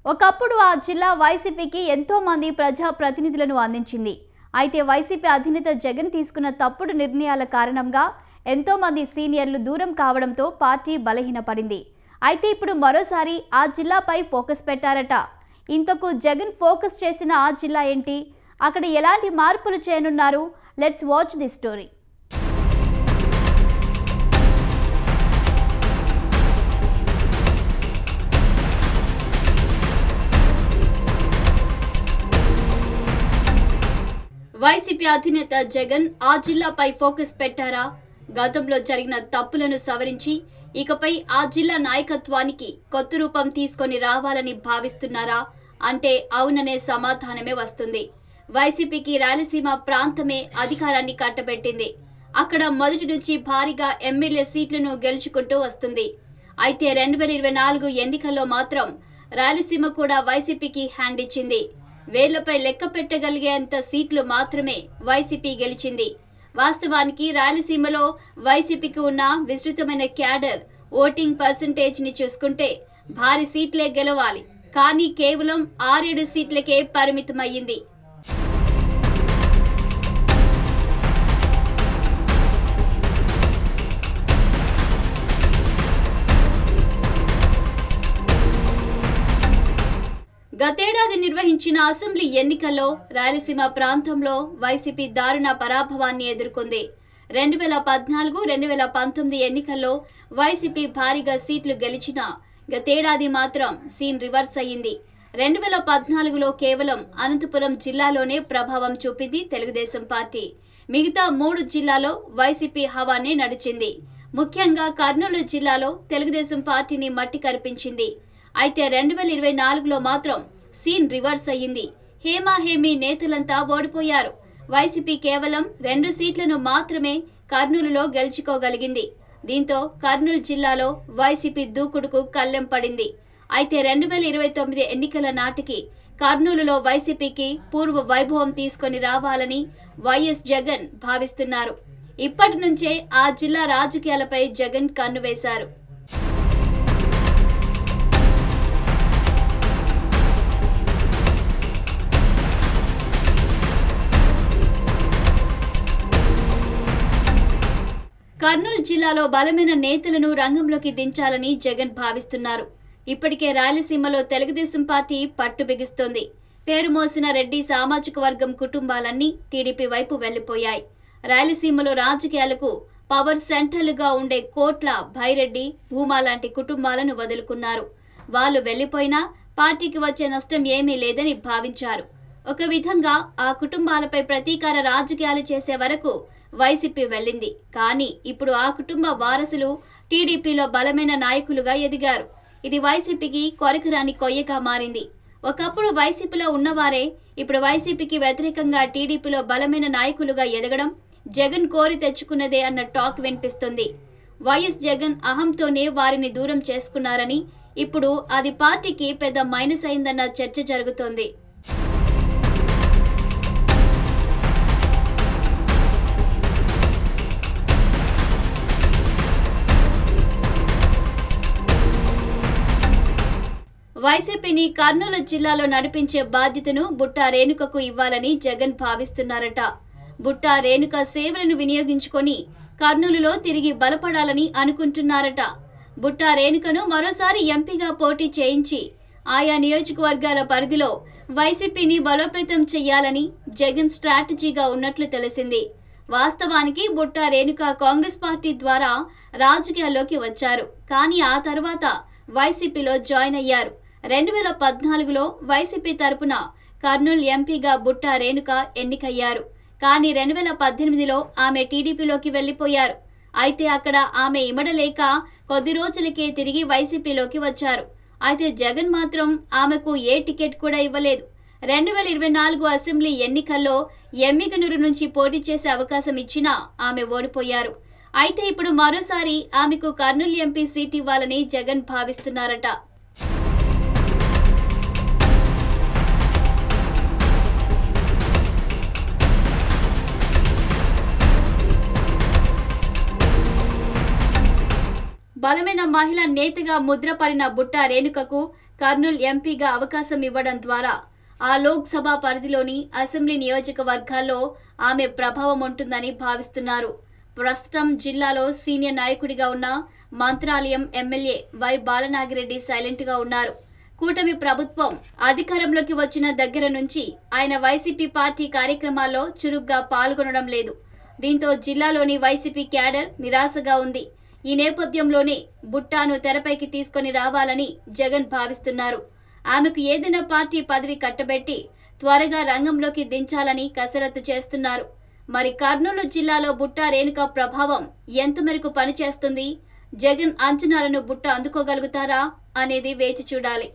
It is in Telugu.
ఒకప్పుడు ఆ జిల్లా వైసీపీకి ఎంతో మంది ప్రజా ప్రతినిధులను అందించింది. అయితే వైసీపీ అధినేత జగన్ తీసుకున్న తప్పుడు నిర్ణయాల కారణంగా ఎంతో మంది సీనియర్లు దూరం కావడంతో పార్టీ బలహీనపడింది. అయితే ఇప్పుడు మరోసారి ఆ జిల్లాపై ఫోకస్ పెట్టారట. ఇంతకు జగన్ ఫోకస్ చేసిన ఆ జిల్లా ఏంటి? అక్కడ ఎలాంటి మార్పులు చేయనున్నారు? Let's watch the story. YCP అధినేత జగన్ ఆ జిల్లాపై ఫోకస్ పెట్టారా? గతంలో జరిగిన తప్పులను సవరించి ఇకపై ఆ జిల్లా నాయకత్వానికి కొత్త రూపం తీసుకొని రావాలని భావిస్తున్నారా అంటే అవుననే సమాధానమే వస్తుంది. వైసీపీకి రాయలసీమ ప్రాంతమే అధికారాన్ని కట్టబెట్టింది. అక్కడ మొదటి నుంచి భారీగా ఎమ్మెల్యే సీట్లను గెలుచుకుంటూ వస్తుంది. అయితే 2024 ఎన్నికల్లో మాత్రం రాయలసీమ కూడా వైసీపీకి హ్యాండ్ ఇచ్చింది. వేళ్లపై లెక్క పెట్టగలిగేంత సీట్లు మాత్రమే వైసీపీ గెలిచింది. వాస్తవానికి రాయలసీమలో వైసీపీకి ఉన్న విస్తృతమైన క్యాడర్ ఓటింగ్ పర్సంటేజ్ ని చూసుకుంటే భారీ సీట్లే గెలవాలి. కానీ కేవలం 6-7 సీట్లకే పరిమితమయ్యింది. గతేడాది నిర్వహించిన అసెంబ్లీ ఎన్నికల్లో రాయలసీమ ప్రాంతంలో వైసీపీ దారుణ పరాభవాన్ని ఎదుర్కొంది. 2014-2019 ఎన్నికల్లో వైసీపీ భారీగా సీట్లు గెలిచినా గతేడాది మాత్రం సీన్ రివర్స్ అయ్యింది. 2014లో కేవలం అనంతపురం జిల్లాలోనే ప్రభావం చూపింది తెలుగుదేశం పార్టీ. మిగతా 3 జిల్లాలో వైసీపీ హవానే నడిచింది. ముఖ్యంగా కర్నూలు జిల్లాలో తెలుగుదేశం పార్టీని మట్టి కరిపించింది. అయితే 2024లో మాత్రం సీన్ రివర్స్ అయ్యింది. హేమీ నేతలంతా ఓడిపోయారు. వైసీపీ కేవలం 2 సీట్లను మాత్రమే కర్నూలులో గెలుచుకోగలిగింది. దీంతో కర్నూలు జిల్లాలో వైసీపీ దూకుడుకు కళ్ళెం పడింది. అయితే 2029 ఎన్నికల నాటికి కర్నూలులో వైసీపీకి పూర్వ వైభవం తీసుకొని రావాలని వైఎస్ జగన్ భావిస్తున్నారు. ఇప్పటి నుంచే ఆ జిల్లా రాజకీయాలపై జగన్ కన్ను వేశారు. కర్నూలు జిల్లాలో బలమైన నేతలను రంగంలోకి దించాలని జగన్ భావిస్తున్నారు. ఇప్పటికే రాయలసీమలో తెలుగుదేశం పార్టీ పట్టు బిగిస్తోంది. పేరు మోసిన రెడ్డి సామాజిక వర్గం కుటుంబాలన్నీ టీడీపీ వైపు వెళ్లిపోయాయి. రాయలసీమలో రాజకీయాలకు పవర్ సెంటర్లుగా ఉండే కోట్ల, భైరెడ్డి, భూమా లాంటి కుటుంబాలను వదులుకున్నారు. వాళ్ళు వెళ్లిపోయినా పార్టీకి వచ్చే నష్టం ఏమీ లేదని భావించారు. ఒక విధంగా ఆ కుటుంబాలపై ప్రతీకార రాజకీయాలు చేసే వరకు వైసీపీ వెళ్ళింది. కానీ ఇప్పుడు ఆ కుటుంబ వారసులు టీడీపీలో బలమైన నాయకులుగా ఎదిగారు. ఇది వైసీపీకి కొరకరాని కొయ్యగా మారింది. ఒకప్పుడు వైసీపీలో ఉన్నవారే ఇప్పుడు వైసీపీకి వ్యతిరేకంగా టీడీపీలో బలమైన నాయకులుగా ఎదగడం జగన్ కోరి తెచ్చుకున్నదే అన్న టాక్ వినిపిస్తుంది. వైఎస్ జగన్ అహంతోనే వారిని దూరం చేసుకున్నారని, ఇప్పుడు అది పార్టీకి పెద్ద మైనస్ అయిందన్న చర్చ జరుగుతోంది. వైసీపీని కర్నూలు జిల్లాలో నడిపించే బాధ్యతను బుట్టా రేణుకకు ఇవ్వాలని జగన్ భావిస్తున్నారట. బుట్టా రేణుక సేవలను వినియోగించుకొని కర్నూలులో తిరిగి బలపడాలని అనుకుంటున్నారట. బుట్టా రేణుకను మరోసారి ఎంపీగా పోటీ చేయించి ఆయా నియోజకవర్గాల పరిధిలో వైసీపీని బలోపేతం చేయాలని జగన్ స్ట్రాటజీగా ఉన్నట్లు తెలిసింది. వాస్తవానికి బుట్టా రేణుక కాంగ్రెస్ పార్టీ ద్వారా రాజకీయాల్లోకి వచ్చారు. కానీ ఆ తర్వాత వైసీపీలో జాయిన్ అయ్యారు. 2014లో వైసీపీ తరపున కర్నూలు ఎంపీగా బుట్టా రేణుక ఎన్నికయ్యారు. కానీ 2018లో ఆమె టీడీపీలోకి వెళ్లిపోయారు. అయితే అక్కడ ఆమె ఇమడలేక కొద్ది రోజులకే తిరిగి వైసీపీలోకి వచ్చారు. అయితే జగన్ మాత్రం ఆమెకు ఏ టికెట్ కూడా ఇవ్వలేదు. 2024 అసెంబ్లీ ఎన్నికల్లో ఎమ్మిగనూరు నుంచి పోటీ చేసే అవకాశం ఇచ్చినా ఆమె ఓడిపోయారు. అయితే ఇప్పుడు మరోసారి ఆమెకు కర్నూలు ఎంపీ సీట్ ఇవ్వాలని జగన్ భావిస్తున్నారట. బలమైన మహిళా నేతగా ముద్రపడిన బుట్టా రేణుకకు కర్నూలు ఎంపీగా అవకాశం ఇవ్వడం ద్వారా ఆ లోక్సభ పరిధిలోని అసెంబ్లీ నియోజకవర్గాల్లో ఆమె ప్రభావం ఉంటుందని భావిస్తున్నారు. ప్రస్తుతం జిల్లాలో సీనియర్ నాయకుడిగా ఉన్న మంత్రాలయం ఎమ్మెల్యే వై బాలనాగిరెడ్డి సైలెంట్గా ఉన్నారు. కూటమి ప్రభుత్వం అధికారంలోకి వచ్చిన దగ్గర నుంచి ఆయన వైసీపీ పార్టీ కార్యక్రమాల్లో చురుగ్గా పాల్గొనడం లేదు. దీంతో జిల్లాలోని వైసీపీ క్యాడర్ నిరాశగా ఉంది. ఈ నేపథ్యంలోనే బుట్టాను తెరపైకి తీసుకొని రావాలని జగన్ భావిస్తున్నారు. ఆమెకు ఏదైనా పార్టీ పదవి కట్టబెట్టి త్వరగా రంగంలోకి దించాలని కసరత్తు చేస్తున్నారు. మరి కర్నూలు జిల్లాలో బుట్టా రేణుక ప్రభావం ఎంత మేరకు పనిచేస్తుంది? జగన్ అంచనాలను బుట్ట అందుకోగలుగుతారా అనేది వేచి చూడాలి.